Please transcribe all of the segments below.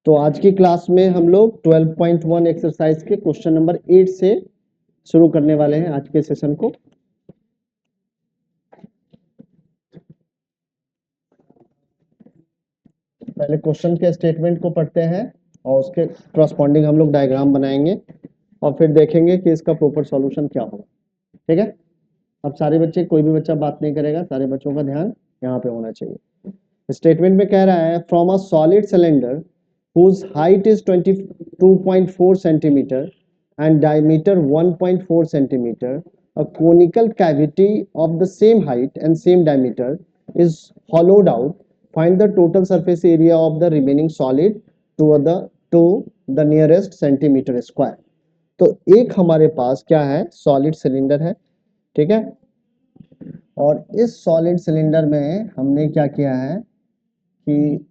तो आज की क्लास में हम लोग 12.1 एक्सरसाइज के क्वेश्चन नंबर 8 से शुरू करने वाले हैं आज के सेशन को। पहले क्वेश्चन के स्टेटमेंट को पढ़ते हैं और उसके करस्पॉन्डिंग हम लोग डायग्राम बनाएंगे और फिर देखेंगे कि इसका प्रॉपर सॉल्यूशन क्या होगा। ठीक है, अब सारे बच्चे, कोई भी बच्चा बात नहीं करेगा, सारे बच्चों का ध्यान यहाँ पे होना चाहिए। स्टेटमेंट में कह रहा है from a solid cylinder whose height is 22.4 centimeter and diameter 1.4 centimeter, a conical cavity of the same height and same diameter is hollowed out. Find the total surface area of the remaining solid to the nearest centimeter square. तो एक हमारे पास क्या है, solid cylinder है। ठीक है, और इस सॉलिड सिलेंडर में हमने क्या किया है कि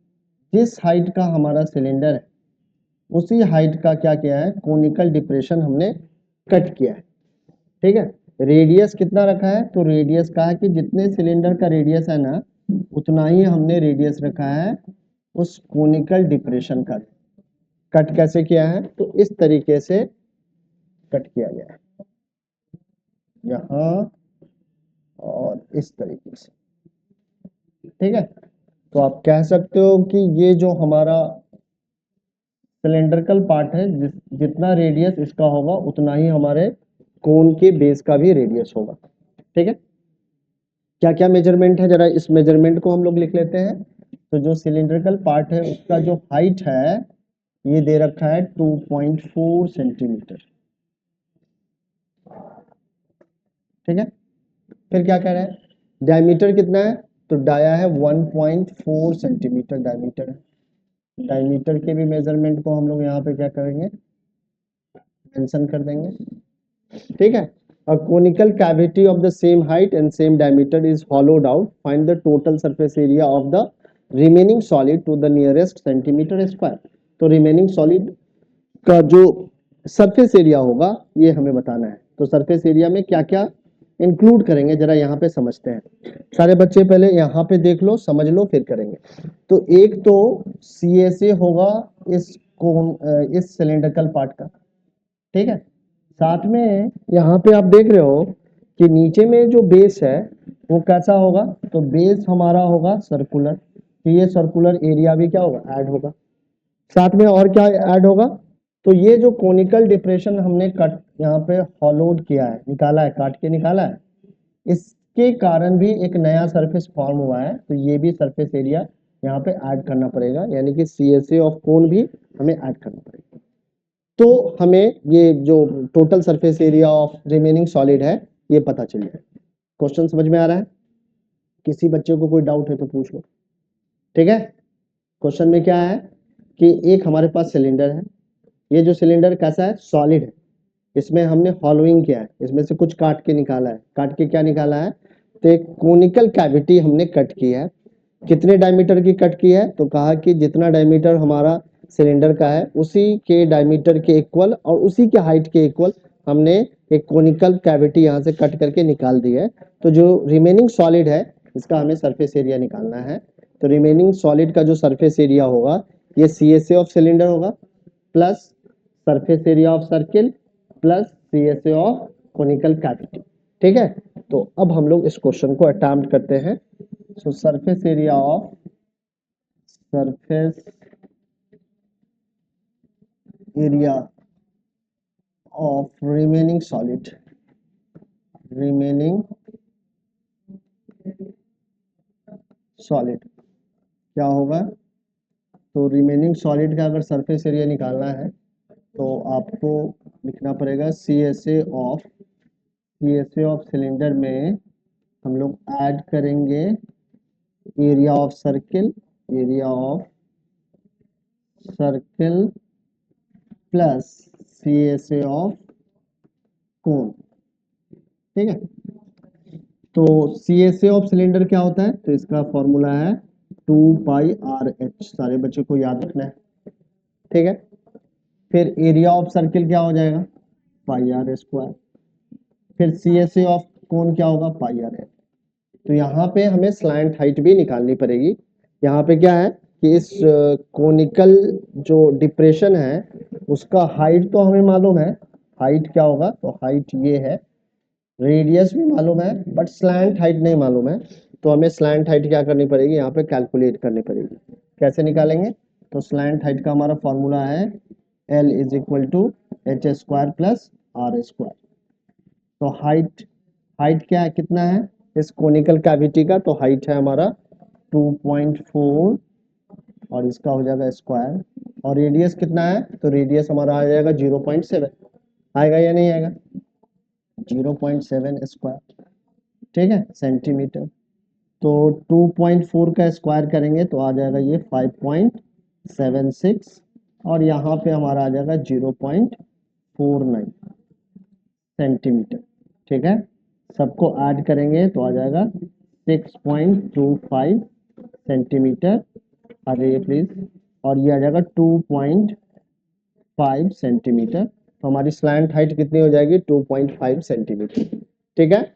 जिस हाइट का हमारा सिलेंडर है उसी हाइट का क्या किया है, कोनिकल डिप्रेशन हमने कट किया है। ठीक है, रेडियस कितना रखा है, तो रेडियस का है कि जितने सिलेंडर का रेडियस है ना उतना ही हमने रेडियस रखा है उस कोनिकल डिप्रेशन का। कट कैसे किया है, तो इस तरीके से कट किया गया है, यहाँ और इस तरीके से। ठीक है, तो आप कह सकते हो कि ये जो हमारा सिलेंड्रिकल पार्ट है, जितना रेडियस इसका होगा उतना ही हमारे कोन के बेस का भी रेडियस होगा। ठीक है, क्या क्या मेजरमेंट है, जरा इस मेजरमेंट को हम लोग लिख लेते हैं। तो जो सिलेंड्रिकल पार्ट है उसका जो हाइट है ये दे रखा है 2.4 सेंटीमीटर। ठीक है, फिर क्या कह रहा है, डायमीटर कितना है, तो डाया है 1.4 सेंटीमीटर डायमीटर है। डायमीटर के भी मेजरमेंट को हम लोग यहाँ पे क्या करेंगे, मेंशन कर देंगे। ठीक है, a conical cavity of the same height and same diameter is hollowed out. Find the total surface area of the remaining solid to the nearest centimeter square. तो remaining solid का जो सरफेस एरिया होगा ये हमें बताना है। तो surface area में क्या क्या इंक्लूड करेंगे जरा यहाँ पे समझते हैं। सारे बच्चे पहले यहाँ पे देख लो, समझ लो, फिर करेंगे। तो एक तो CSA होगा इस सिलेंड्रिकल पार्ट का। ठीक है, साथ में यहाँ पे आप देख रहे हो कि नीचे में जो बेस है वो कैसा होगा, तो बेस हमारा होगा सर्कुलर। तो ये सर्कुलर एरिया भी क्या होगा, ऐड होगा। साथ में और क्या ऐड होगा, तो ये जो कोनिकल डिप्रेशन हमने कट यहाँ पे हॉलोड किया है, निकाला है, काट के निकाला है, इसके कारण भी एक नया सरफेस फॉर्म हुआ है। तो ये भी सरफेस एरिया यहाँ पे ऐड करना पड़ेगा, यानी कि CSA ऑफ कोन भी हमें ऐड करना पड़ेगा। तो हमें ये जो total surface area of remaining solid है ये पता चल जाए। क्वेश्चन समझ में आ रहा है, किसी बच्चे को कोई डाउट है तो पूछ लो। ठीक है, क्वेश्चन में क्या है कि एक हमारे पास सिलेंडर है, ये जो सिलेंडर कैसा है, सॉलिड है, इसमें हमने हॉलोइंग किया है, इसमें से कुछ काट के निकाला है। काट के क्या निकाला है, तो एक कोनिकल कैविटी हमने कट की है। कितने डायमीटर की कट की है, तो कहा कि जितना डायमीटर हमारा सिलेंडर का है उसी के डायमीटर के इक्वल और उसी के हाइट के इक्वल हमने एक कोनिकल कैविटी यहाँ से कट करके निकाल दी है। तो जो रिमेनिंग सॉलिड है इसका हमें सरफेस एरिया निकालना है। तो रिमेनिंग सॉलिड का जो सरफेस एरिया होगा ये CSA ऑफ सिलेंडर होगा plus surface area of circle plus CSA of conical cavity. ठीक है, तो अब हम लोग इस क्वेश्चन को अटेम्प्ट करते हैं। सो surface area of remaining solid क्या होगा, तो रिमेनिंग सॉलिड का अगर सरफेस एरिया निकालना है तो आपको लिखना पड़ेगा CSA ऑफ सिलेंडर में हम लोग ऐड करेंगे area of circle plus CSA of cone. ठीक है, तो CSA ऑफ सिलेंडर क्या होता है, तो इसका फॉर्मूला है 2πRH, सारे बच्चों को याद रखना है। ठीक है, फिर एरिया ऑफ सर्किल क्या हो जाएगा, πr²। फिर CSA ऑफ कोन क्या होगा, πr है। तो यहाँ पे हमें स्लैंट हाइट भी निकालनी पड़ेगी। यहाँ पे क्या है, कि इस कोनिकल जो डिप्रेशन है उसका हाइट तो हमें मालूम है, हाइट क्या होगा, तो हाइट ये है, रेडियस भी मालूम है बट स्लैंट हाइट नहीं मालूम है, तो हमें स्लैंट हाइट क्या करनी पड़ेगी, यहाँ पे कैलकुलेट करनी पड़ेगी। कैसे निकालेंगे, तो स्लैंट हाइट का हमारा फॉर्मूला है L is equal to H square plus R square. तो हाइट, हाइट क्या है, कितना है इस कोनिकल कैविटी का, तो हाइट है हमारा 2.4 और इसका हो जाएगा स्क्वायर, और रेडियस कितना है, तो रेडियस हमारा आ जाएगा 0.7, आएगा या नहीं आएगा, 0.7 स्क्वायर, ठीक है, सेंटीमीटर। तो 2.4 का स्क्वायर करेंगे तो आ जाएगा ये 5.76 और यहाँ पे हमारा आ जाएगा 0.49 सेंटीमीटर, ठीक है। सबको ऐड करेंगे तो आ जाएगा 6.25 सेंटीमीटर, अरे प्लीज, और ये आ जाएगा 2.5 सेंटीमीटर। तो हमारी स्लैंट हाइट कितनी हो जाएगी, 2.5 सेंटीमीटर, ठीक है,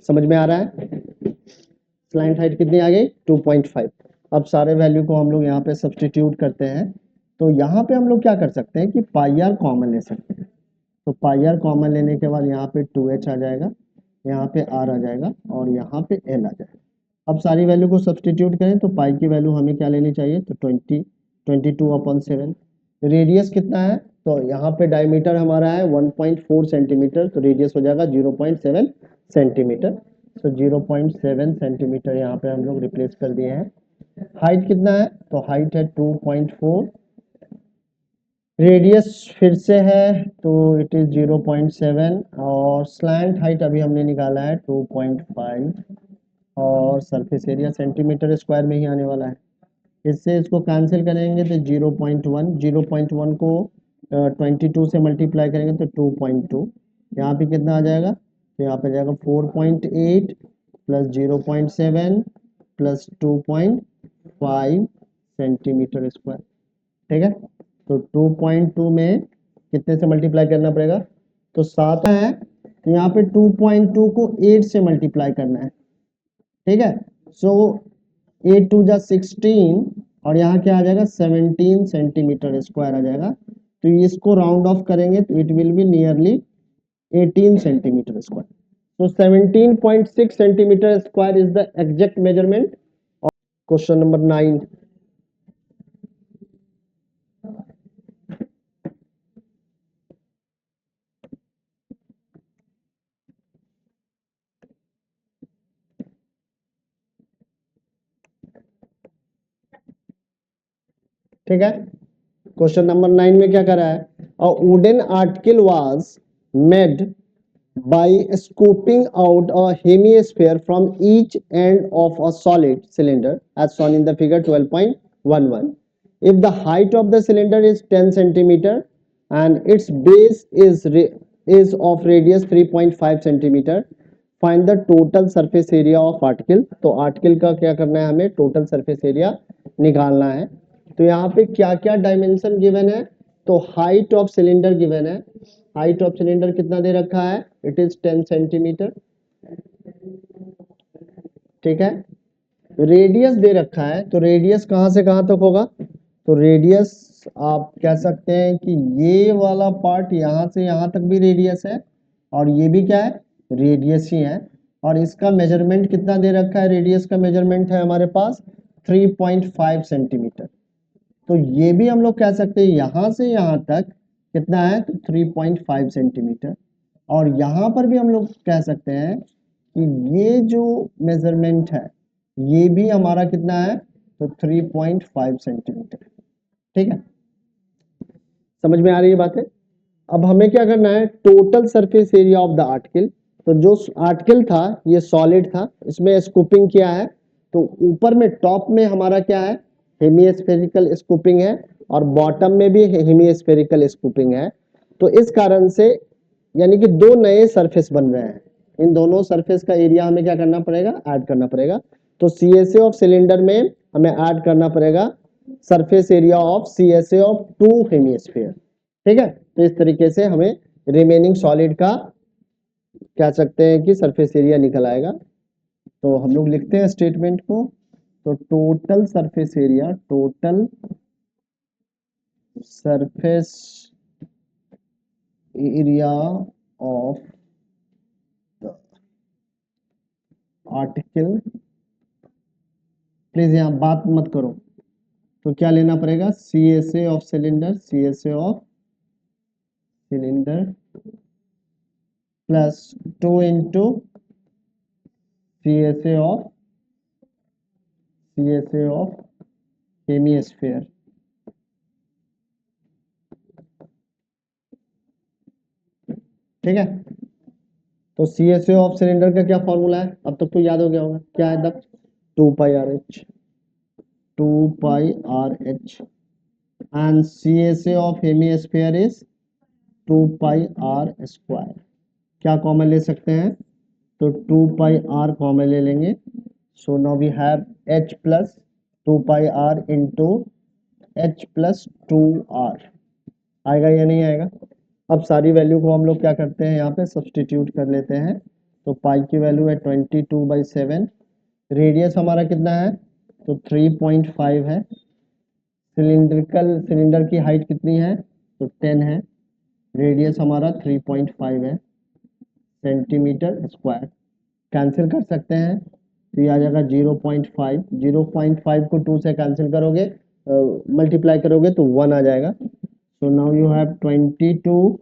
समझ में आ रहा है। स्लैंट हाइट कितनी आ गई, 2.5। अब सारे वैल्यू को हम लोग यहाँ पे सब्सटीट्यूट करते हैं, तो यहाँ पे हम लोग क्या कर सकते हैं कि पाई आर कॉमन ले सकते हैं। तो पाई आर कॉमन लेने के बाद यहाँ पे 2h आ जाएगा, यहाँ पे r आ जाएगा और यहाँ पे l आ जाएगा। अब सारी वैल्यू को सब्सटीट्यूट करें तो पाई की वैल्यू हमें क्या लेनी चाहिए, तो 22/7। रेडियस कितना है, तो यहाँ पे डायमीटर हमारा है 1.4 सेंटीमीटर, तो रेडियस हो जाएगा 0.7 सेंटीमीटर। तो 0.7 सेंटीमीटर यहाँ पे हम लोग रिप्लेस कर दिए हैं। हाइट कितना है, तो हाइट है 2.4, रेडियस फिर से है तो इट इज 0.7 और स्लैंट हाइट अभी हमने निकाला है 2.5 और सरफेस एरिया सेंटीमीटर स्क्वायर में ही आने वाला है। इससे इसको कैंसिल करेंगे तो 0.1 को 22 से मल्टीप्लाई करेंगे तो 2.2, यहाँ पे कितना आ जाएगा, तो यहाँ पे जाएगा 4.8 प्लस 0.7 प्लस 2.5 सेंटीमीटर स्क्वायर, ठीक है। तो 2.2 में कितने से मल्टीप्लाई करना पड़ेगा, तो 7 है, तो यहाँ पे 2.2 को 8 से मल्टीप्लाई करना है, ठीक है। सो 8 2 जा 16 और यहाँ क्या आ जाएगा 17 सेंटीमीटर स्क्वायर आ जाएगा। तो इसको राउंड ऑफ करेंगे तो it will be nearly 18 centimetre square. तो 17.6 centimetre square is the exact measurement of question number 9। ठीक है, क्वेश्चन नंबर 9 में क्या कर रहा है, a wooden article was made by scooping out a hemisphere from each end of a solid cylinder as shown in the figure 12.11. If the height of the cylinder is 10 centimeter and its base is of radius 3.5 centimeter, find the total surface area of article। तो article का क्या करना है, हमें total surface area निकालना है। तो यहाँ पे क्या क्या डायमेंशन गिवन है, तो हाइट ऑफ सिलेंडर गिवन है, हाइट ऑफ सिलेंडर कितना दे रखा है, इट इज 10 सेंटीमीटर, ठीक है। रेडियस दे रखा है, तो रेडियस कहां से कहां तक होगा, तो रेडियस आप कह सकते हैं कि ये वाला पार्ट यहां से यहां तक भी रेडियस है और ये भी क्या है, रेडियस ही है। और इसका मेजरमेंट कितना दे रखा है, रेडियस का मेजरमेंट है हमारे पास 3.5 सेंटीमीटर। तो ये भी हम लोग कह सकते हैं यहां से यहां तक कितना है, तो 3.5 सेंटीमीटर। और यहां पर भी हम लोग कह सकते हैं कि ये जो मेजरमेंट है ये भी हमारा कितना है, तो 3.5 सेंटीमीटर, ठीक है। समझ में आ रही है बातें। अब हमें क्या करना है, total surface area of the article. तो जो आर्टिकल था ये सॉलिड था, इसमें स्कूपिंग किया है, तो ऊपर में टॉप में हमारा क्या है, हेमिस्फेरिकल स्कूपिंग है और बॉटम में भी हेमिस्फेरिकल स्कूपिंग है। तो इस कारण से यानी कि दो नए सरफेस बन रहे हैं, इन दोनों सरफेस का एरिया हमें क्या करना पड़ेगा, ऐड करना पड़ेगा। तो CSA ऑफ सिलेंडर में हमें ऐड करना पड़ेगा surface area of CSA of 2 hemisphere, ठीक है। तो इस तरीके से हमें रिमेनिंग सॉलिड का कह सकते हैं कि सरफेस एरिया निकल आएगा। तो हम लोग लिखते हैं स्टेटमेंट को, तो total surface area, total surface area of the article, please यहाँ बात मत करो, तो क्या लेना पड़ेगा, C S A of cylinder, C S A of cylinder plus 2 into C S A of hemisphere. ठीक है, तो C S A of cylinder का क्या फॉर्मूला है, अब तक तो याद हो गया होगा, क्या है तक, 2 pi r h, 2 pi r h, and C S A of hemisphere is 2 pi are square. क्या कॉमन ले सकते हैं, तो 2 पाई आर कॉमन ले लेंगे, so now we have H plus 2 pi are into H plus 2 R, आएगा या नहीं आएगा। अब सारी वैल्यू को हम लोग क्या करते हैं, यहाँ पे सब्सटीट्यूट कर लेते हैं, तो पाई की वैल्यू है 22/7, रेडियस हमारा कितना है, तो 3.5 है, सिलेंडर की हाइट कितनी है, तो 10 है, रेडियस हमारा 3.5 है सेंटीमीटर स्क्वायर, कैंसिल कर सकते हैं, तो ये आ जाएगा 0.5, 0.5 को 2 से कैंसिल करोगे, मल्टीप्लाई करोगे तो 1 आ जाएगा, सो नाउ यू हैव 22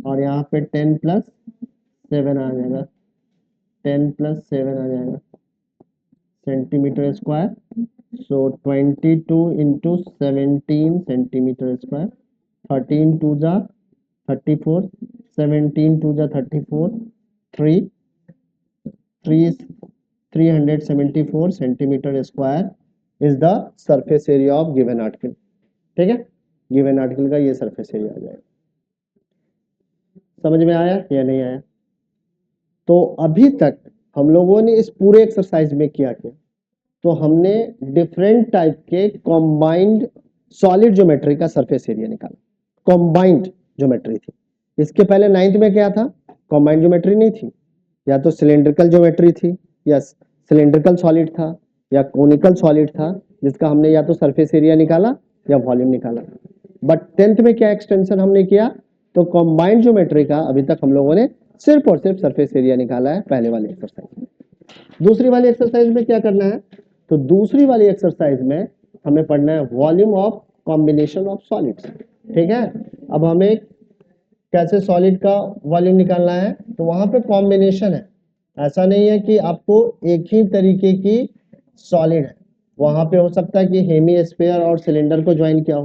और यहाँ पे 10 प्लस 7 आ जाएगा, 10 प्लस 7 आ जाएगा centimetre square, so 22 into 17 centimetre square, 13 two जा 34, 17 टू जा 34, 374 centimetre square is the surface area of given article. ठीक है, गिवन आर्टिकल का ये सरफेस एरिया आ जाएगा। समझ में आया या नहीं आया। तो अभी तक हम लोगों ने इस पूरे एक्सरसाइज में क्या किया, तो हमने डिफरेंट टाइप के कॉम्बाइंड सॉलिड ज्योमेट्री का सरफेस एरिया निकाला, कॉम्बाइंड ज्योमेट्री थी। इसके पहले 9th में क्या था, कॉम्बाइंड ज्योमेट्री नहीं थी, या तो सिलेंड्रिकल ज्योमेट्री थी, या सिलेंड्रिकल सॉलिड था, या कोनिकल सॉलिड था, जिसका हमने या तो सरफेस एरिया निकाला या वॉल्यूम निकाला। बट 10th में क्या एक्सटेंशन हमने किया, तो कॉम्बाइंड ज्योमेट्री का अभी तक हम लोगों ने सिर्फ और सिर्फ सरफेस एरिया निकाला है पहले वाले एक्सरसाइज में। दूसरी वाली एक्सरसाइज में क्या करना है, तो दूसरी वाली एक्सरसाइज में हमें पढ़ना है volume of combination of solids. ठीक है, अब हमें कैसे सॉलिड का वॉल्यूम निकालना है, तो वहां पे कॉम्बिनेशन है, ऐसा नहीं है कि आपको एक ही तरीके की सॉलिड है, वहां पे हो सकता है कि हेमिस्फीयर और सिलेंडर को ज्वाइन किया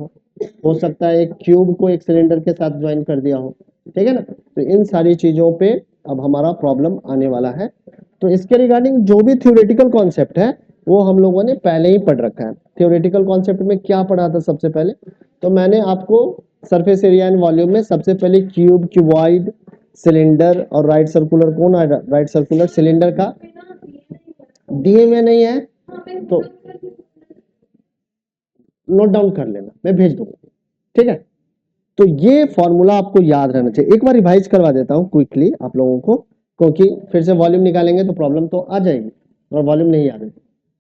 हो सकता है एक क्यूब को एक सिलेंडर के साथ ज्वाइन कर दिया हो। ठीक है ना, तो इन सारी चीजों पे अब हमारा प्रॉब्लम आने वाला है। तो इसके रिगार्डिंग जो भी थ्योरेटिकल कॉन्सेप्ट है वो हम लोगों ने पहले ही पढ़ रखा है। थ्योरेटिकल कॉन्सेप्ट में क्या पढ़ा था सबसे पहले, तो मैंने आपको सरफेस एरिया एंड वॉल्यूम में सबसे पहले क्यूब, क्यूबॉइड, सिलेंडर और right circular cone, right circular cylinder का दिए में नहीं है तो नोट डाउन कर लेना, मैं भेज दूंगा। ठीक है, तो ये फॉर्मूला आपको याद रहना चाहिए। एक बार रिवाइज करवा देता हूँ क्विकली आप लोगों को, क्योंकि फिर से वॉल्यूम निकालेंगे तो प्रॉब्लम तो आ जाएगी और वॉल्यूम नहीं याद है।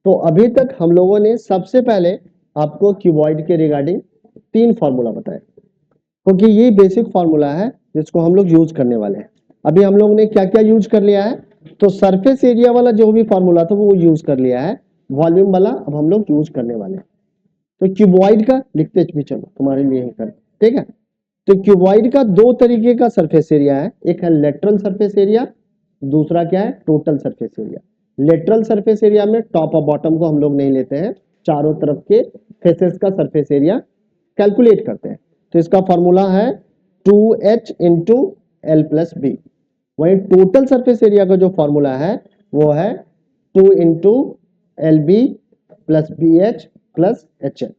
तो अभी तक हम लोगों ने सबसे पहले आपको क्यूबॉइड के रिगार्डिंग 3 फॉर्मूला बताया, क्योंकि ये बेसिक फॉर्मूला है जिसको हम लोग यूज करने वाले हैं। अभी हम लोग ने क्या क्या यूज कर लिया है, तो सरफेस एरिया वाला जो भी फॉर्मूला था वो यूज कर लिया है, वॉल्यूम वाला अब हम लोग यूज करने वाले हैं। तो क्यूबॉइड का लिखते भी चलो तुम्हारे लिए ही कर, ठीक है। तो क्यूबॉइड का 2 तरीके का सरफेस एरिया है, एक है लेटरल सरफेस एरिया, दूसरा क्या है total surface area. Lateral surface area में टॉप और बॉटम को हम लोग नहीं लेते हैं, चारों तरफ के फेसेस का सरफेस एरिया कैलकुलेट करते हैं। तो इसका फॉर्मूला है 2h into L plus B. वही टोटल सरफेस एरिया का जो फॉर्मूला है वो है 2 into L B plus B H plus H L.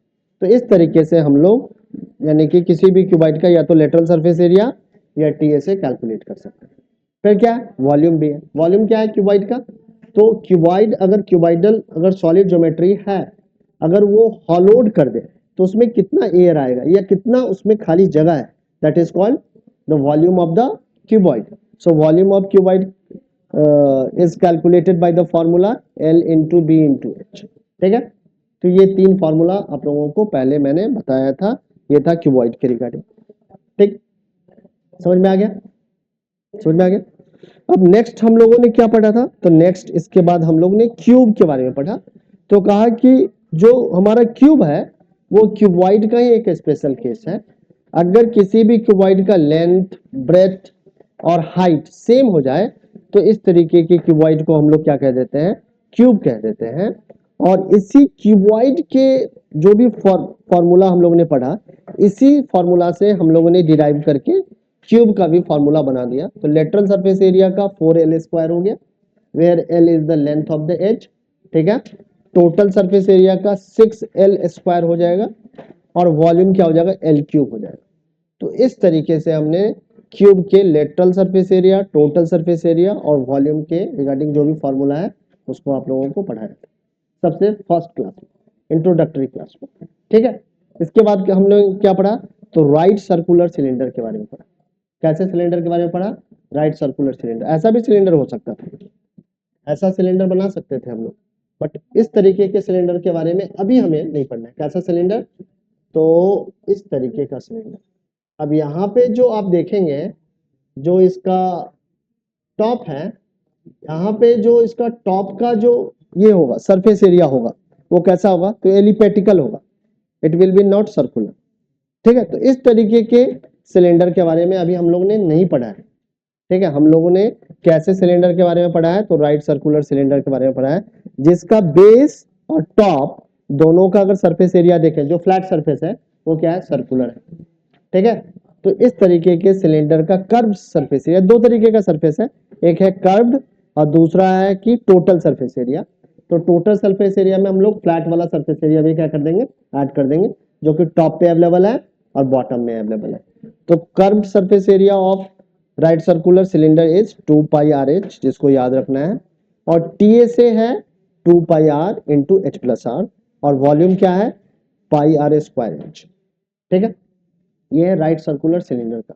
तो इस तरीके से हम लोग यानी कि किसी भी क्यूबाइड का या तो लेटरल सरफेस एरिया या टीएसए कैलकुलेट कर सकते हैं। फिर क्या है, वॉल्यूम भी है। वॉल्यूम क्या है क्यूबाइड का, तो क्यूबाइड अगर क्यूबाइडल अगर सॉलिड ज्योमेट्री है, अगर वो हॉलोड कर दे तो उसमें कितना एयर आएगा या कितना उसमें खाली जगह है, that is called the volume of the cuboid. So volume of cuboid is calculated by the formula L into B into H। ठीक है। तो ये 3 फॉर्मूला आप लोगों को पहले मैंने बताया था, ये था क्यूबॉइड के रिगार्डिंग। ठीक, समझ में आ गया, समझ में आ गया। अब नेक्स्ट हम लोगों ने क्या पढ़ा था, तो नेक्स्ट इसके बाद हम लोग ने क्यूब के बारे में पढ़ा। तो कहा कि जो हमारा क्यूब है वो क्यूबॉइड का ही एक स्पेशल केस है। अगर किसी भी क्यूबॉइड का लेंथ, ब्रेथ और हाइट सेम हो जाए तो इस तरीके के क्यूबॉइड को हम लोग क्या कह देते हैं, क्यूब कह देते हैं। और इसी क्यूबॉइड के जो भी फॉर्मूला हम लोगों ने पढ़ा, इसी फॉर्मूला से हम लोगों ने डिराइव करके क्यूब का भी फॉर्मूला बना दिया। तो लेटरल सरफेस एरिया का 4l स्क्वायर हो गया, where l is the length of the edge. ठीक है, टोटल सरफेस एरिया का 6l स्क्वायर हो जाएगा और वॉल्यूम क्या हो जाएगा, l क्यूब हो जाएगा। तो इस तरीके से हमने क्यूब के lateral surface area, total surface area और वॉल्यूम के रिगार्डिंग जो भी फॉर्मूला है उसको आप लोगों को पढ़ाया था सबसे फर्स्ट क्लास में, इंट्रोडक्टरी क्लास में। ठीक है, इसके बाद हम लोग क्या पढ़ा, तो राइट सर्कुलर सिलेंडर के बारे में पढ़ा। कैसे सिलेंडर के बारे में पढ़ा, राइट सर्कुलर सिलेंडर। ऐसा भी सिलेंडर हो सकता था, ऐसा सिलेंडर बना सकते थे हम लोग, बट इस तरीके के सिलेंडर के बारे में अभी हमें नहीं पढ़ना है। कैसा सिलेंडर, तो इस तरीके का सिलेंडर। अब यहाँ पे जो आप देखेंगे, जो इसका टॉप है, यहाँ पे जो इसका टॉप का जो ये होगा सरफेस एरिया होगा वो कैसा होगा, तो एलिपेटिकल होगा, it will B not circular. ठीक है, तो इस तरीके के सिलेंडर के बारे में अभी हम लोग ने नहीं पढ़ा है। ठीक है, हम लोगों ने कैसे सिलेंडर के बारे में पढ़ा है, तो राइट सर्कुलर सिलेंडर के बारे में पढ़ा है, जिसका बेस और टॉप दोनों का अगर सरफेस एरिया देखें, जो फ्लैट सरफेस है वो क्या है, सर्कुलर है। ठीक है, तो इस तरीके के सिलेंडर का कर्व सरफेस एरिया, दो तरीके का सरफेस है, एक है कर्व्ड और दूसरा है कि टोटल सरफेस एरिया। तो टोटल सरफेस एरिया में हम लोग फ्लैट वाला सरफेस एरिया भी क्या कर देंगे, ऐड कर देंगे, जो कि टॉप पे अवेलेबल है और बॉटम में अवेलेबल है। तो curved surface area of right circular cylinder is 2 pi r h, जिसको याद रखना है। और टीएसए है 2 pi are into H plus r, और वॉल्यूम क्या है, पाई आर स्क्वायर एच। ठीक है, ये है राइट सर्कुलर सिलेंडर का।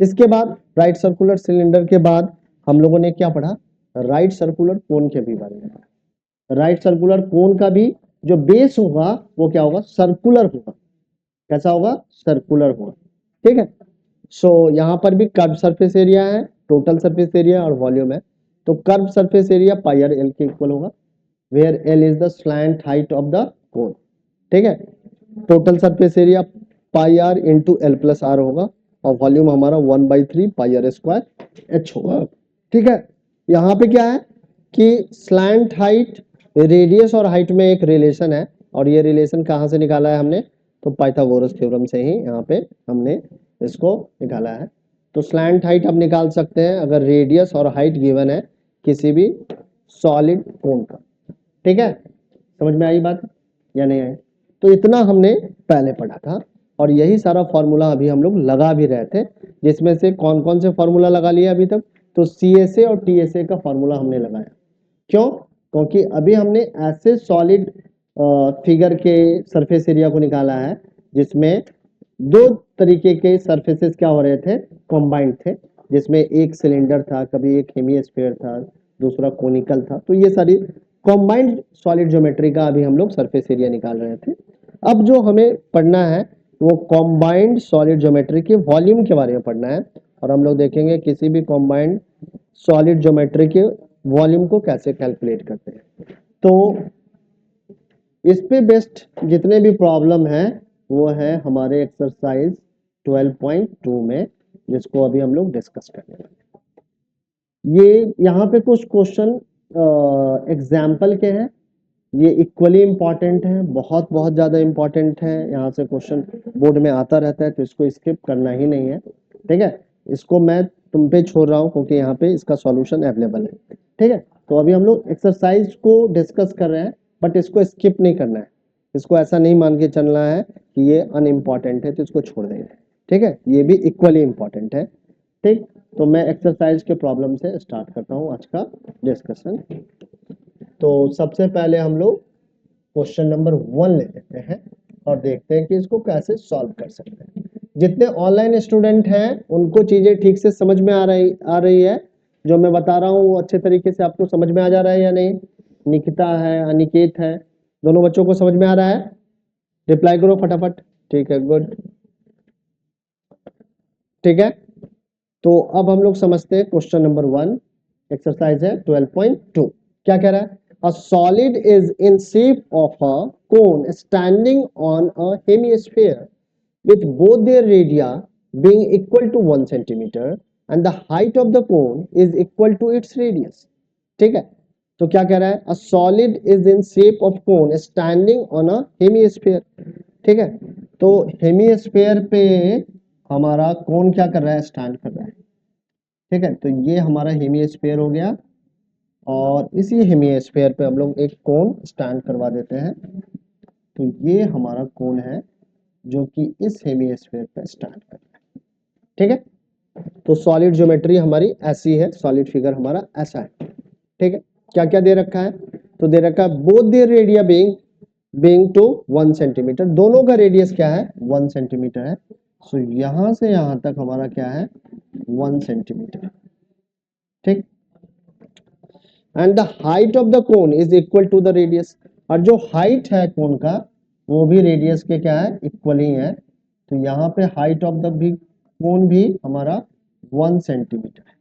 इसके बाद राइट सर्कुलर सिलेंडर के बाद हम लोगों ने क्या पढ़ा, राइट सर्कुलर कोन के भी बारे में पढ़ा। राइट सर्कुलर कोन का भी जो बेस होगा वो क्या होगा, सर्कुलर होगा। कैसा होगा, सर्कुलर होगा। ठीक है, सो यहाँ पर भी कर्व सरफेस एरिया है, टोटल सरफेस एरिया और वॉल्यूम है। तो curve surface area pi R L के इक्वल होगा, where L is the slant height of the cone. ठीक है, total surface area pi are into L plus R होगा और वॉल्यूम हमारा 1/3 पाई आर स्क्वायर एच होगा। ठीक है, यहाँ पे क्या है कि स्लैंट हाइट, रेडियस और हाइट में एक रिलेशन है, और ये रिलेशन कहाँ से निकाला है हमने, तो पाइथागोरस थ्योरम से ही यहाँ पे हमने इसको निकाला है। तो स्लैंट हाइट आप निकाल सकते हैं अगर रेडियस और हाइट गिवन है किसी भी सॉलिड कोन का। ठीक है, समझ में आई बात या नहीं आई, तो इतना हमने पहले पढ़ा था और यही सारा फॉर्मूला अभी हम लोग लगा भी रहे थे, जिसमें से कौन कौन से फॉर्मूला लगा लिए अभी तक, तो सीएसए और टीएसए का फॉर्मूला हमने लगाया। क्यों, क्योंकि अभी हमने ऐसे सॉलिड फिगर के सरफेस एरिया को निकाला है जिसमें दो तरीके के सरफेसेस क्या हो रहे थे, कंबाइंड थे, जिसमें एक सिलेंडर था, कभी एक हेमिस्फीयर था, दूसरा कोनिकल था। तो ये सारी कंबाइंड सॉलिड ज्योमेट्री का अभी हम लोग सरफेस एरिया निकाल रहे थे। अब जो हमें पढ़ना है वो कंबाइंड सॉलिड ज्योमेट्री के वॉल्यूम के बारे में पढ़ना है, और हम लोग देखेंगे किसी भी कंबाइंड सॉलिड ज्योमेट्री के वॉल्यूम को कैसे कैलकुलेट करते हैं। तो इस पे बेस्ट जितने भी प्रॉब्लम है वो है हमारे एक्सरसाइज 12.2 में, जिसको अभी हम लोग डिस्कस करने वाले हैं। ये यहाँ पे कुछ क्वेश्चन एग्जाम्पल के हैं, ये इक्वली इम्पॉर्टेंट है, बहुत बहुत ज़्यादा इम्पॉर्टेंट है। यहाँ से क्वेश्चन बोर्ड में आता रहता है, तो इसको स्किप करना ही नहीं है। ठीक है, इसको मैं तुम पे छोड़ रहा हूँ क्योंकि यहाँ पे इसका सॉल्यूशन अवेलेबल है। ठीक है, तो अभी हम लोग एक्सरसाइज को डिस्कस कर रहे हैं, बट इसको स्किप नहीं करना है, इसको ऐसा नहीं मान के चलना है कि ये अनइम्पॉर्टेंट है तो इसको छोड़ देंगे। ठीक है, ये भी इक्वली इम्पॉर्टेंट है। ठीक, तो मैं एक्सरसाइज के प्रॉब्लम से स्टार्ट करता हूँ आज का डिस्कशन। तो सबसे पहले हम लोग क्वेश्चन नंबर 1 ले लेते हैं और देखते हैं कि इसको कैसे सॉल्व कर सकते हैं। जितने ऑनलाइन स्टूडेंट हैं उनको चीजें ठीक से समझ में आ रही है, जो मैं बता रहा हूँ वो अच्छे तरीके से आपको समझ में आ जा रहा है या नहीं। निकिता है, अनिकेत है, दोनों बच्चों को समझ में आ रहा है? रिप्लाई करो फटाफट। ठीक है, गुड। ठीक है, तो अब हम लोग समझते हैं क्वेश्चन नंबर 1। एक्सरसाइज है 12.2। क्या कह रहा है? A solid is in shape of a cone standing on a hemisphere with both their radii being equal to 1 centimeter and the height of the cone is equal to its radius। ठीक है, तो क्या कह रहा है? A solid is in shape of cone standing on a hemisphere। ठीक है, तो हेमिस्फीयर पे हमारा कोन क्या कर रहा है? स्टैंड कर रहा है। ठीक है, तो ये हमारा हेमिस्फीयर हो गया और इसी हेमिस्फीयर पे हम लोग एक कोन स्टैंड करवा देते हैं। तो ये हमारा कोन है जो कि इस हेमिस्फीयर पे स्टैंड कर रहा है। ठीक है, तो सॉलिड ज्योमेट्री हमारी ऐसी है, सॉलिड फिगर हमारा ऐसा है। ठीक है, क्या क्या दे रखा है? तो दे रखा है both their radii being to 1 centimetre. दोनों का रेडियस क्या है? 1 सेंटीमीटर है। सो यहां से यहां तक हमारा क्या है? 1 सेंटीमीटर। ठीक, and the height of the cone is equal to the radius. और जो हाइट है कोन का वो भी रेडियस के क्या है? इक्वल ही है। तो यहाँ पे हाइट ऑफ द भी कोन भी हमारा 1 सेंटीमीटर है।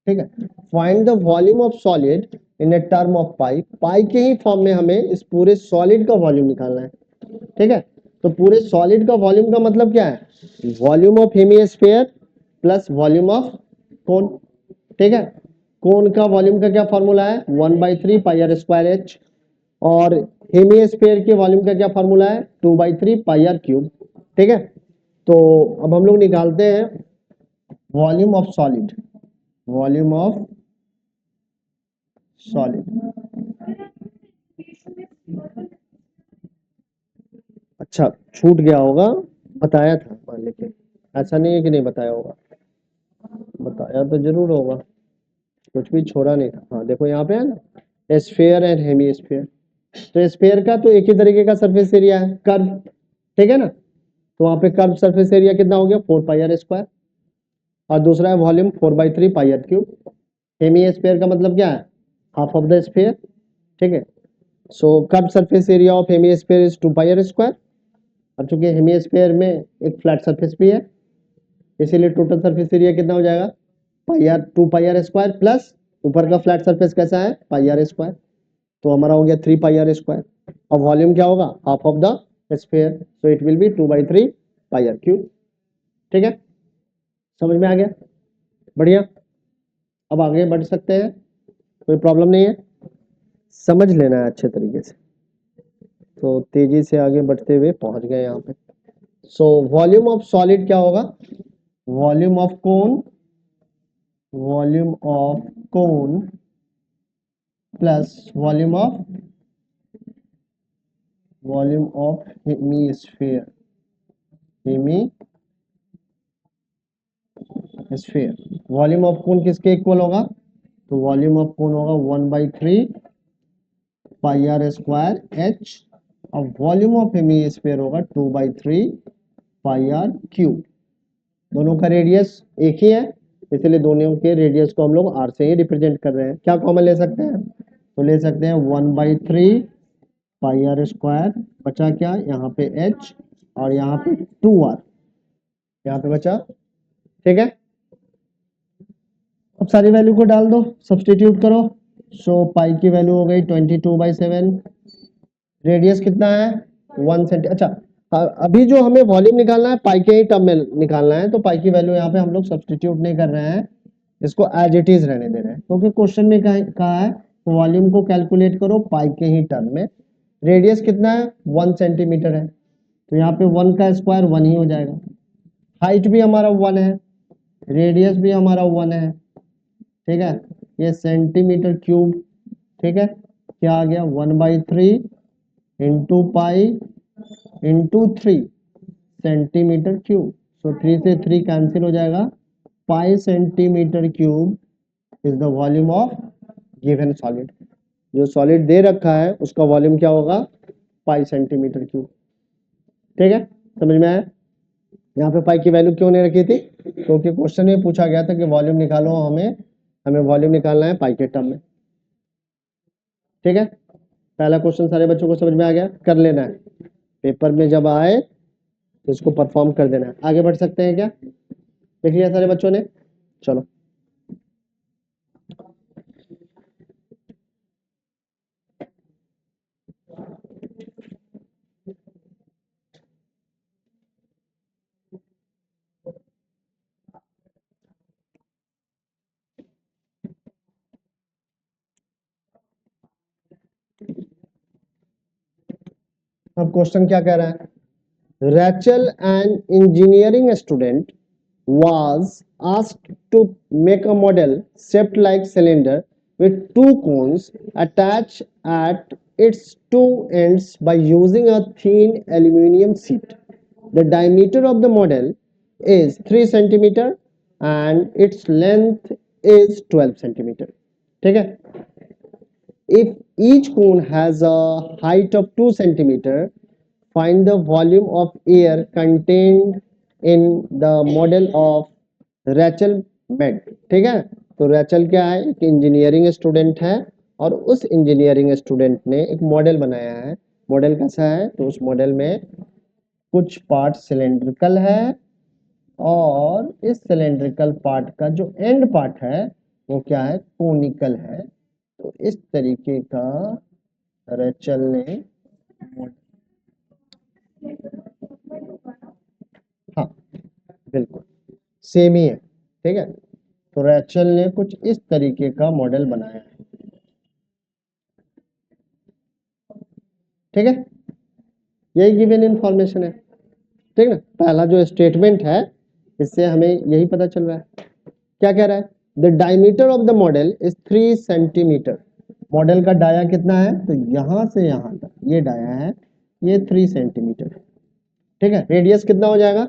ठीक है, find the volume of solid in a term of pi. Pi के ही फॉर्म में हमें इस पूरे सॉलिड का वॉल्यूम निकालना है। ठीक है, तो पूरे सॉलिड का वॉल्यूम का मतलब क्या है? Volume of hemisphere plus volume of cone. ठीक है, कोन का वॉल्यूम का क्या फॉर्मूला है? 1/3 पाई आर स्क्वायर एच। और हेमिस्फीयर के वॉल्यूम का क्या फॉर्मूला है? 2/3 पाई आर क्यूब। ठीक है, तो अब हम लोग निकालते हैं volume of solid. Volume of solid, अच्छा छूट गया होगा, बताया था मान लेके, ऐसा नहीं है कि नहीं बताया होगा, बताया तो जरूर होगा, कुछ भी छोड़ा नहीं था। हाँ देखो यहाँ पे है ना, स्फीयर एंड हेमिस्फीयर। तो स्फीयर का तो एक ही तरीके का सरफेस एरिया है, कर्व। ठीक है ना, तो वहां पे कर्व सरफेस एरिया कितना हो गया? 4 पाई आर स्क्वायर। और दूसरा है volume 4/3 pi r cube. Hemisphere का मतलब क्या है? Half of the sphere. ठीक है, so curve surface area of hemisphere is 2 pi are square. अब चूंकि हेमिस्फीयर में एक फ्लैट सरफेस भी है, इसीलिए टोटल सरफेस एरिया कितना हो जाएगा? Pi r 2 pi are square plus ऊपर का फ्लैट सरफेस कैसा है? Pi are square. तो हमारा हो गया 3 पाई आर स्क्वायर। अब वॉल्यूम क्या होगा? Half of the sphere, so it will be 2/3 pi r cube. ठीक है, समझ में आ गया? बढ़िया, अब आगे बढ़ सकते हैं, कोई प्रॉब्लम नहीं है, समझ लेना है अच्छे तरीके से। तो तेजी से आगे बढ़ते हुए पहुंच गए यहाँ पे। सो वॉल्यूम ऑफ सॉलिड क्या होगा? Volume of cone, volume of cone plus volume of hemisphere. Hemisphere volume of cone किसके इक्वल होगा? तो वॉल्यूम ऑफ कोन होगा 1/3 पाई आर स्क्वायर एच। और वॉल्यूम ऑफ हेमिस्फीयर होगा 2/3 पाई आर क्यूब। दोनों का रेडियस एक ही है, इसलिए दोनों के रेडियस को हम लोग आर से ही रिप्रेजेंट कर रहे हैं। क्या कॉमन ले सकते हैं? तो ले सकते हैं 1/3 पाई आर स्क्वायर, बचा क्या यहाँ पे h, और यहाँ पे 2r यहाँ पे बचा। ठीक है, अब सारी वैल्यू को डाल दो, सब्सटीट्यूट करो। सो पाई की वैल्यू हो गई 22/7। रेडियस कितना है? 1 सेंटी। अच्छा, अभी जो हमें वॉल्यूम निकालना है पाई के ही टर्म में निकालना है, तो पाई की वैल्यू यहाँ पे हम लोग सब्सटीट्यूट नहीं कर रहे हैं, इसको एज इट इज रहने दे रहे हैं, क्योंकि क्वेश्चन में कहा है वॉल्यूम को कैलकुलेट करो पाई के ही टर्म में। रेडियस कितना है? 1 सेंटीमीटर है, तो यहाँ पे 1 का स्क्वायर 1 ही हो जाएगा। हाइट भी हमारा 1 है, रेडियस भी हमारा 1 है। ठीक है, ये सेंटीमीटर क्यूब। ठीक है, क्या आ गया? 1/3 into pi into 3 centimetre cube. So 3 से 3 कैंसिल हो जाएगा। Pi centimetre cube is the volume of given solid. जो सॉलिड दे रखा है उसका वॉल्यूम क्या होगा? Pi centimetre cube. ठीक है, समझ में आया? यहाँ पे पाई की वैल्यू क्यों नहीं रखी थी? क्योंकि क्वेश्चन में पूछा गया था कि वॉल्यूम निकालो, हमें वॉल्यूम निकालना है पाई के टर्म में। ठीक है, पहला क्वेश्चन सारे बच्चों को समझ में आ गया, कर लेना है, पेपर में जब आए तो इसको परफॉर्म कर देना है। आगे बढ़ सकते हैं क्या, देख लिया सारे बच्चों ने, चलो। अब क्वेश्चन क्या कह रहा है, Rachel, an engineering student, was asked to make a model shaped like cylinder with two cones attached at its two ends by using a thin aluminum sheet. The diameter of the model is 3 centimeter and its length is 12 centimeter. ठीक है, if each cone has a height of 2 centimeter, find the volume of air contained in the model of Rachel made. ठीक है, तो Rachel क्या है, एक engineering student है और उस इंजीनियरिंग स्टूडेंट ने एक मॉडल बनाया है। मॉडल कैसा है, तो उस मॉडल में कुछ पार्ट सिलेंड्रिकल है और इस सिलेंड्रिकल पार्ट का जो एंड पार्ट है वो क्या है, कोनिकल है। तो इस तरीके का रैचल ने, हाँ बिल्कुल सेम ही है, ठीक है। तो रैचल ने कुछ इस तरीके का मॉडल बनाया है, ठीक है, यही गिवन इंफॉर्मेशन है, ठीक ना। पहला जो स्टेटमेंट है इससे हमें यही पता चल रहा है, क्या कह रहा है, the diameter of the model is 3 centimetre. Model का डाया कितना है, तो यहां से यहां तक ये डाया है, ये 3 सेंटीमीटर है, ठीक है। रेडियस कितना हो जाएगा,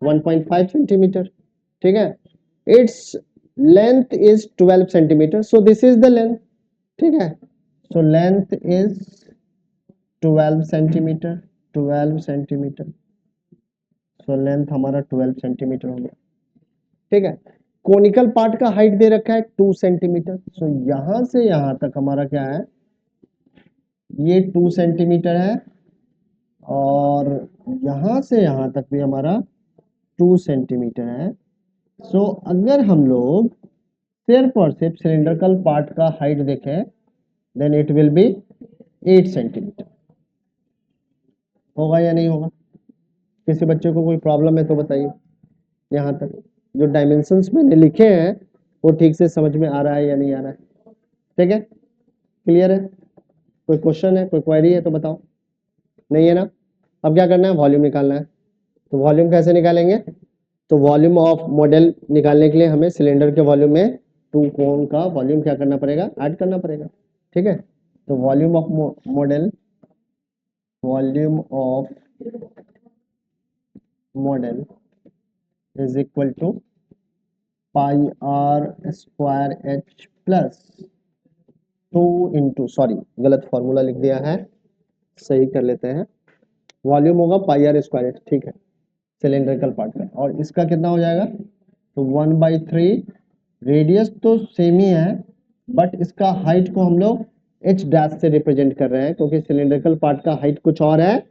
1.5 सेंटीमीटर, ठीक है। Its length is 12 centimetre, so this is the length, ठीक है। So length is 12 centimetre, 12 centimetre, so length हमारा 12 सेंटीमीटर हो गया, ठीक है। कोनिकल पार्ट का हाइट दे रखा है 2 सेंटीमीटर, सो यहां से यहां तक हमारा क्या है, ये 2 सेंटीमीटर है और यहां से यहां तक भी हमारा 2 सेंटीमीटर है। सो अगर हम लोग सिर्फ और सिर्फ सिलेंड्रिकल पार्ट का हाइट देखें, then it will be 8 centimetre. होगा या नहीं होगा, किसी बच्चे को कोई प्रॉब्लम है तो बताइए। यहाँ तक जो डायमेंशंस मैंने लिखे हैं वो ठीक से समझ में आ रहा है या नहीं आ रहा है, ठीक है, क्लियर है। कोई क्वेश्चन है, कोई क्वेरी है तो बताओ, नहीं है ना। अब क्या करना है, वॉल्यूम निकालना है। तो वॉल्यूम कैसे निकालेंगे, तो वॉल्यूम ऑफ मॉडल निकालने के लिए हमें सिलेंडर के वॉल्यूम में 2 कोन का वॉल्यूम क्या करना पड़ेगा, ऐड करना पड़ेगा, ठीक है। तो volume of model, volume of model is equal to pi are square H plus 2 into, sorry गलत फॉर्मूला लिख दिया है, सही कर लेते हैं। वॉल्यूम होगा पाई आर स्क्वायर एच, ठीक है, सिलेंड्रिकल पार्ट का, और इसका कितना हो जाएगा, तो 1/3। रेडियस तो सेम ही है बट इसका हाइट को हम लोग एच डैश से रिप्रेजेंट कर रहे हैं, क्योंकि सिलेंड्रिकल पार्ट का हाइट कुछ और है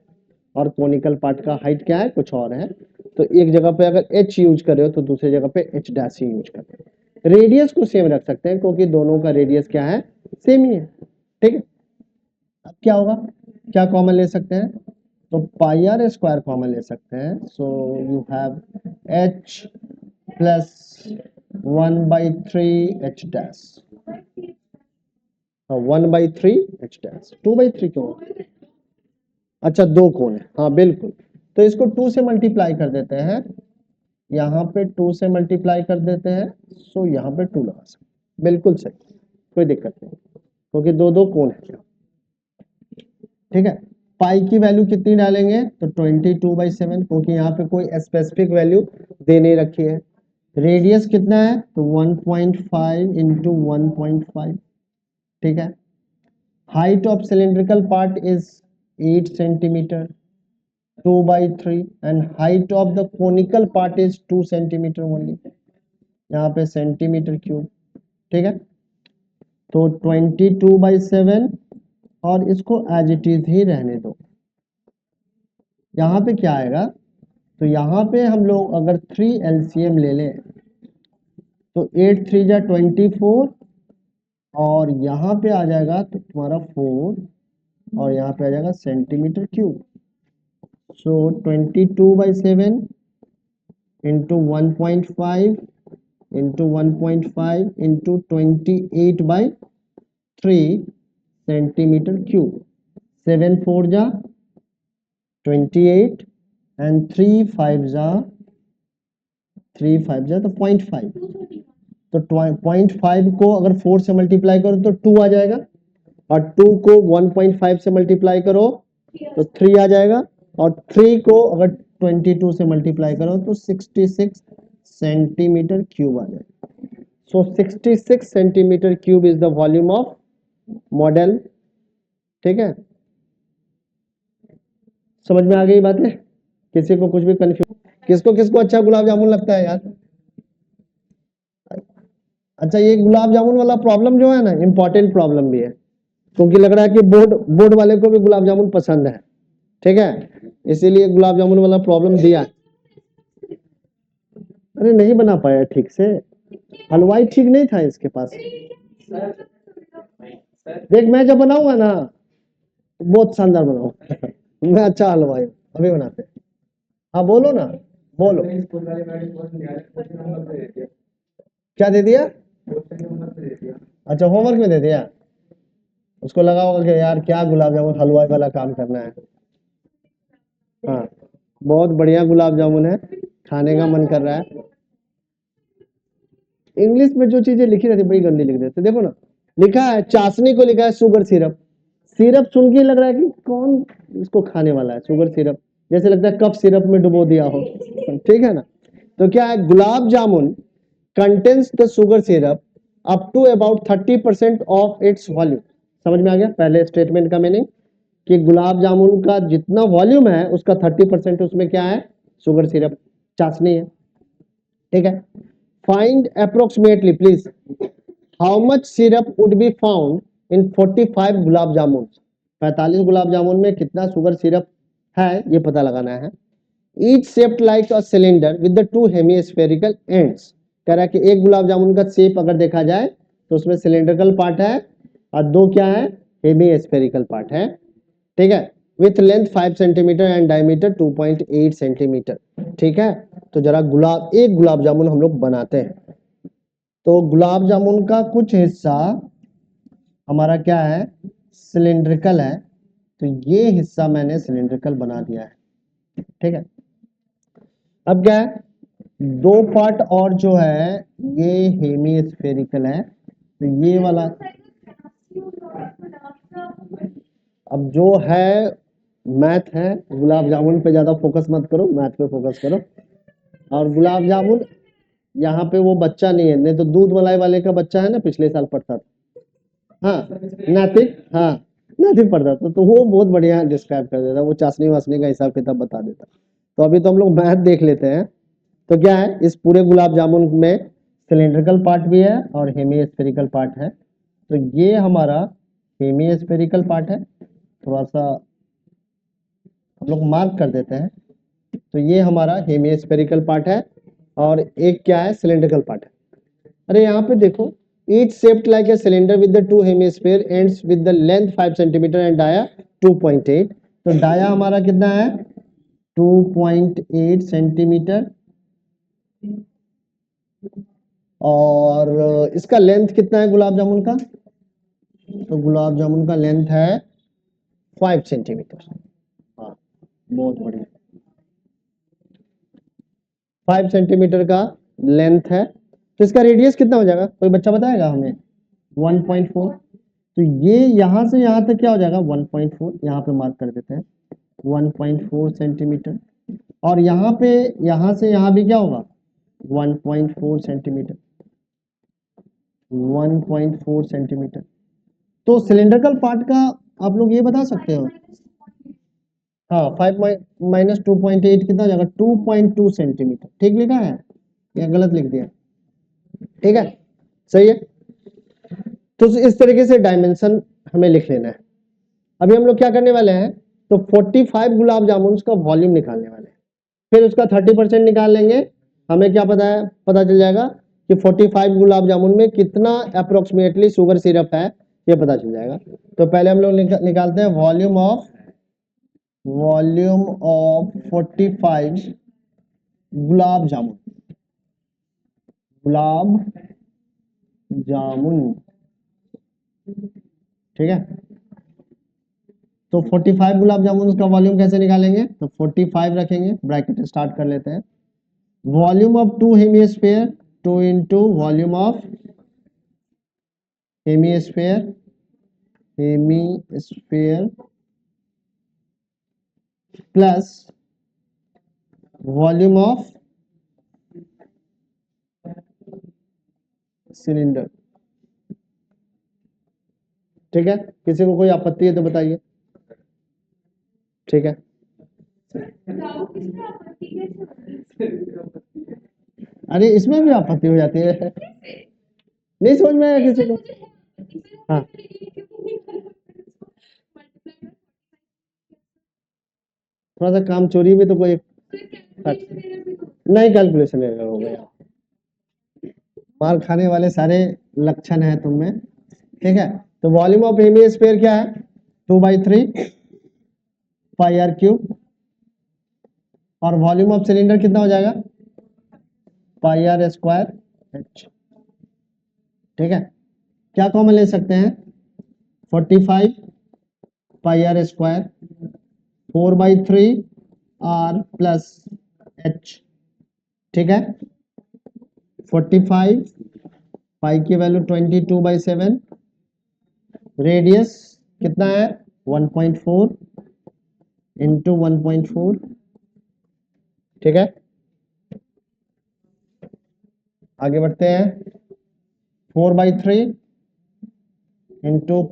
और कोनिकल पार्ट का हाइट क्या है, कुछ और है। तो एक जगह पे अगर एच यूज कर रहे हो तो दूसरी जगह पे एच डैश ही यूज कर रहे हो। रेडियस को सेम रख सकते हैं क्योंकि दोनों का रेडियस क्या है, सेम ही है, ठीक है। अब क्या होगा, क्या कॉमन ले सकते हैं, तो पाई आर स्क्वायर कॉमन ले सकते हैं। So you have H plus 1/3 H dash, 1/3 H dash, 2/3 क्यों, अच्छा 2 कोण है, हाँ बिल्कुल। तो इसको 2 से मल्टीप्लाई कर देते हैं, यहाँ पे 2 से मल्टीप्लाई कर देते हैं, सो यहाँ पे 2 लगा सकते, बिल्कुल सही, कोई दिक्कत नहीं, क्योंकि 2 कोण है, ठीक है। पाई की वैल्यू कितनी डालेंगे, तो 22/7, क्योंकि यहाँ पे कोई स्पेसिफिक वैल्यू दे नहीं रखी है। रेडियस कितना है, तो 1.5 इंटू 1.5, ठीक है। Height of cylindrical part is 8 centimetre, 2/3, and height of the conical part is 2 centimetre only, यहाँ पे सेंटीमीटर क्यूब, ठीक है। तो 22/7 और इसको एज इट इज ही रहने दो। यहाँ पे क्या आएगा, तो यहाँ पे हम लोग अगर 3 LCM ले लें तो 8 3 जा 24 और यहाँ पे आ जाएगा तो तुम्हारा 4 और यहाँ पे आ जाएगा सेंटीमीटर क्यूब। सो 22/7 into 1.5 into 1.5 into 28/3 centimetre cube. 7 4 जा 28 एंड 3 5 जा तो 0.5। तो 0.5 को अगर 4 से मल्टीप्लाई करो तो 2 आ जाएगा और 2 को 1.5 से मल्टीप्लाई करो तो 3 आ जाएगा और 3 को अगर 22 से मल्टीप्लाई करो तो 66 सेंटीमीटर क्यूब आ जाएगा। सो 66 centimetre cube is the volume of model. ठीक है, समझ में आ गई बातें? किसी को कुछ भी कंफ्यूज? किसको किसको अच्छा गुलाब जामुन लगता है यार? अच्छा, ये गुलाब जामुन वाला प्रॉब्लम जो है ना, इंपॉर्टेंट प्रॉब्लम भी है, क्योंकि लग रहा है कि बोर्ड वाले को भी गुलाब जामुन पसंद है। ठीक है, इसीलिए गुलाब जामुन वाला प्रॉब्लम दिया। अरे नहीं बना पाया ठीक से, हलवाई ठीक नहीं था इसके पास। देख, मैं जब बनाऊंगा ना बहुत शानदार बनाऊंगा। मैं अच्छा हलवाई हूं, अभी बनाते हैं। हाँ बोलो ना, बोलो। क्या दे दिया? अच्छा, होमवर्क में दे दिया। उसको लगा होगा कि यार क्या गुलाब जामुन हलवाई वाला काम करना है। हाँ, बहुत बढ़िया गुलाब जामुन है, खाने का मन कर रहा है। इंग्लिश में जो चीजें लिखी रहती बड़ी गंदी लिख देते। देखो ना, लिखा है चाशनी को लिखा है शुगर सिरप। सिरप सुन के लग रहा है कि कौन इसको खाने वाला है, शुगर सिरप, जैसे लगता है कप सिरप में डुबो दिया हो। ठीक है ना? तो क्या है, gulab jamun contains the sugar syrup up to about 30% of its volume. समझ में आ गया पहले स्टेटमेंट का मीनिंग, कि गुलाब जामुन का जितना वॉल्यूम है उसका 30% उसमें क्या है, शुगर सिरप, चाशनी है। ठीक है, find approximately please how much syrup would be found in 45 gulab jamun. 45 gulab jamun में कितना शुगर सिरप है ये पता लगाना है। Each shaped like a cylinder with the 2 hemispherical ends. कह रहा है कि एक गुलाब जामुन का शेप अगर देखा जाए तो उसमें सिलेंड्रिकल पार्ट है और 2 क्या है, हेमिस्फेरिकल पार्ट है। ठीक है, with length 5 centimetre and diameter 2.8 centimetre. ठीक है, तो जरा एक गुलाब जामुन हम लोग बनाते हैं। तो गुलाब जामुन का कुछ हिस्सा हमारा क्या है, सिलिंड्रिकल है, तो ये हिस्सा मैंने सिलिंड्रिकल बना दिया है। ठीक है, अब क्या है, 2 पार्ट और जो है ये हेमिस्फेरिकल है, तो ये वाला अब जो है मैथ है, गुलाब जामुन पे ज्यादा फोकस मत करो, मैथ पे फोकस करो। और गुलाब जामुन यहाँ पे वो बच्चा नहीं है, नहीं तो दूध मलाई वाले का बच्चा है ना, पिछले साल पढ़ता था। हाँ, नैतिक, हाँ नैतिक पढ़ता था, तो वो बहुत बढ़िया डिस्क्राइब कर देता, वो चाशनी वाशनी का हिसाब किताब बता देता। तो अभी तो हम लोग मैथ देख लेते हैं। तो क्या है, इस पूरे गुलाब जामुन में सिलिंड्रिकल पार्ट भी है और हेमिस्फेरिकल पार्ट है। तो ये हमारा हेमिस्फेरिकल पार्ट है, थोड़ा सा हम लोग मार्क कर देते हैं। तो ये हमारा हेमिस्फेरिकल पार्ट है और एक क्या है, सिलिंड्रिकल पार्ट है। अरे यहाँ पे देखो, each shaped like a cylinder with the 2 hemisphere ends with the length 5 centimeter and dia 2.8। तो डाया हमारा कितना है, 2.8 सेंटीमीटर और इसका लेंथ कितना है गुलाब जामुन का, तो गुलाब जामुन का लेंथ है 5 सेंटीमीटर। हाँ, बहुत बढ़िया, 5 सेंटीमीटर का लेंथ है। तो इसका रेडियस कितना हो जाएगा, कोई बच्चा बताएगा हमें? 1.4। तो ये यहां से यहां तक क्या हो जाएगा, 1.4, यहाँ पे मार्क कर देते हैं 1.4 सेंटीमीटर। और यहाँ पे यहां से यहाँ भी क्या होगा, 1.4 सेंटीमीटर, 1.4 सेंटीमीटर। तो सिलिंड्रिकल पार्ट का आप लोग ये बता सकते हो? हाँ, 5 माइनस 2.8 कितना हो जाएगा, 2.2 सेंटीमीटर। ठीक लिखा है या गलत लिख दिया? ठीक है, सही है। तो इस तरीके से डायमेंशन हमें लिख लेना है। अभी हम लोग क्या करने वाले हैं, तो 45 गुलाब जामुन का वॉल्यूम निकालने वाले हैं, फिर उसका 30% निकाल लेंगे, हमें क्या पता है, पता चल जाएगा कि 45 गुलाब जामुन में कितना अप्रोक्सीमेटली शुगर सिरप है, ये पता चल जाएगा। तो पहले हम लोग निकालते हैं वॉल्यूम ऑफ 45 गुलाब जामुन, ठीक है। तो 45 गुलाब जामुन का वॉल्यूम कैसे निकालेंगे, तो 45 रखेंगे, ब्रैकेट स्टार्ट कर लेते हैं, volume of 2 hemisphere, 2 into volume of hemisphere plus volume of cylinder, ठीक है। किसी को कोई आपत्ति है तो बताइए, ठीक है। अरे इसमें भी आपत्ति हो जाती है, नहीं समझ में आया किसी को? हाँ, थोड़ा सा काम चोरी भी तो कोई नहीं, कैलकुलेशन एरर हो गया, मार खाने वाले सारे लक्षण है तुम में, ठीक है। तो वॉल्यूम ऑफ हेमिस्फीयर क्या है, 2/3 पाई आर क्यूब, और वॉल्यूम ऑफ सिलेंडर कितना हो जाएगा, पाई आर स्क्वायर एच, ठीक है। क्या कॉमन ले सकते हैं, 45 pi are square, 4/3 r plus h, ठीक है। 45 पाई की वैल्यू 22/7, रेडियस कितना है 1.4 इंटू 1.4, ठीक है। आगे बढ़ते हैं, 4/3 इंटू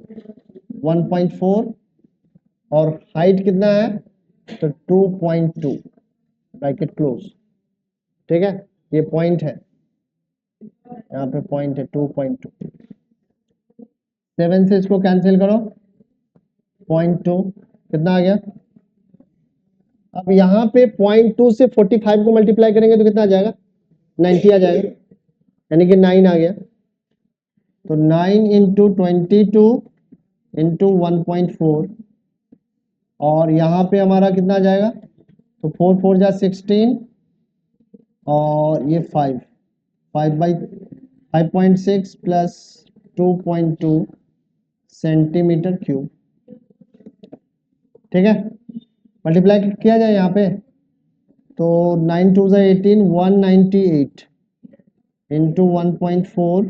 1.4, और हाइट कितना है, तो 2.2, ब्रैकेट क्लोज, ठीक है। ये पॉइंट है, यहाँ पे पॉइंट है 2.2, 7 से इसको कैंसिल करो, 0.2 कितना आ गया, अब यहाँ पे 0.2 से 45 को मल्टीप्लाई करेंगे तो कितना आ जाएगा, 90 आ जाएगा, यानी कि 9 आ गया। तो 9 इंटू 22 इंटू 1.4, और यहाँ पे हमारा कितना आ जाएगा, तो 4 4 जा 16, और ये 5/5.6 प्लस 2.2 सेंटीमीटर क्यूब, ठीक है। मल्टीप्लाई किया जाए यहाँ पे, तो 9 2 जा 18, 198 इंटू 1.4,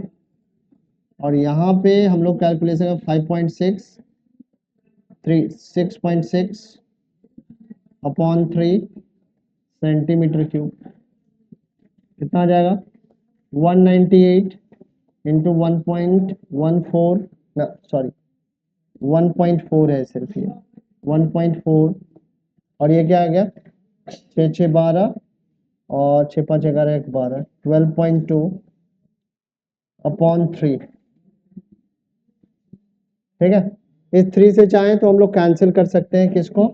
और यहाँ पे हम लोग कैलकुलेशन 5.6 6.6 अपॉन 3 सेंटीमीटर क्यूब, कितना आ जाएगा, 198 इंटू 1.14, ना सॉरी 1.4 है सिर्फ ये, 1.4, और ये क्या आ गया, 6 6 12, और 6 5 11 1 12, 12.2 अपॉन 3, ठीक है। इस 3 से चाहें तो हम लोग कैंसिल कर सकते हैं किसको,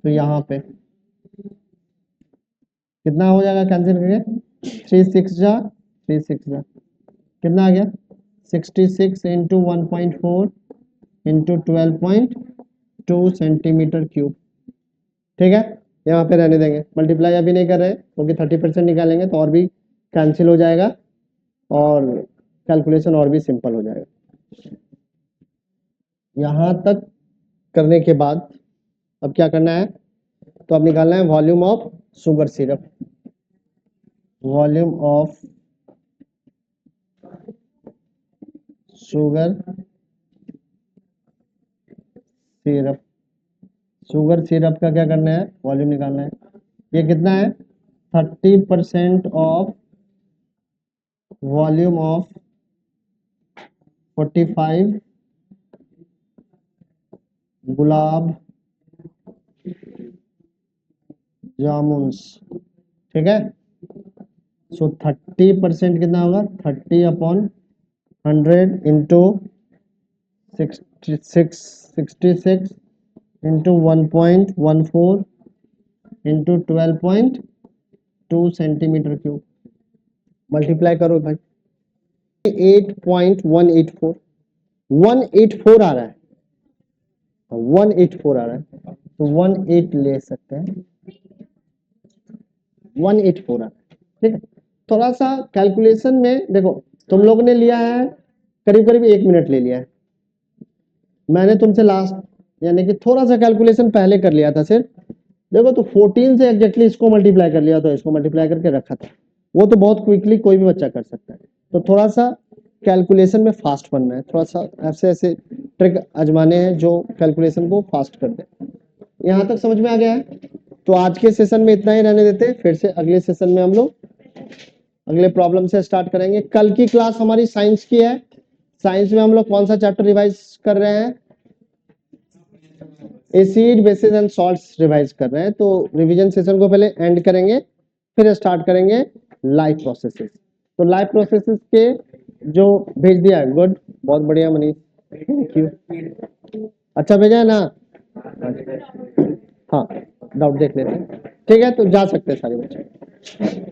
तो यहाँ पे कितना हो जाएगा कैंसिल करके, 3 6 जा कितना आ गया, 66 इंटू 1.4 इंटू 12.2 सेंटीमीटर क्यूब, ठीक है। यहाँ पे रहने देंगे, मल्टीप्लाई अभी नहीं कर रहे क्योंकि 30% निकालेंगे तो और भी कैंसिल हो जाएगा और कैलकुलेशन और भी सिंपल हो जाएगा। यहाँ तक करने के बाद अब क्या करना है, तो अब निकालना है volume of sugar syrup, volume of sugar syrup, sugar syrup का क्या करना है, वॉल्यूम निकालना है, ये कितना है, 30% ऑफ वॉल्यूम ऑफ 45 गुलाब जामुन्स, ठीक है। सो 30% कितना होगा, 30 upon 100 into 66 into 1.14 into 12.2 centimetre cube, multiply करो भाई, 8.184 184 आ रहा है, 184 आ रहा है, तो 18 ले सकते हैं, 184 आ रहा है, ठीक है। थोड़ा सा कैलकुलेशन में देखो, तुम लोगों ने लिया है करीब करीब 1 मिनट ले लिया है, मैंने तुमसे लास्ट यानी कि थोड़ा सा कैलकुलेशन पहले कर लिया था सिर्फ, देखो तो 14 से एग्जैक्टली इसको मल्टीप्लाई कर लिया, तो इसको मल्टीप्लाई करके रखा था, वो तो बहुत क्विकली कोई भी बच्चा कर सकता है। तो थोड़ा सा कैलकुलेशन में फास्ट बनना है, थोड़ा सा ऐसे ऐसे ट्रिक आजमाने हैं जो कैलकुलेशन को फास्ट कर दे। यहाँ तक समझ में आ गया है? तो आज के सेशन में इतना ही रहने देते हैं, फिर से अगले सेशन में हम लोग अगले प्रॉब्लम से स्टार्ट करेंगे। कल की क्लास हमारी साइंस की है, साइंस में हम लोग कौन सा चैप्टर रिवाइज कर रहे हैं? Acid basis and salts revise कर रहे हैं। तो रिवीजन सेशन को पहले एंड करेंगे, फिर स्टार्ट करेंगे लाइव प्रोसेसेस। तो लाइव प्रोसेसेस के जो भेज दिया है, गुड, बहुत बढ़िया मनीष, थैंक यू, अच्छा भेजा है ना? हाँ, डाउट देख लेते हैं, ठीक है, तो जा सकते हैं सारे बच्चे।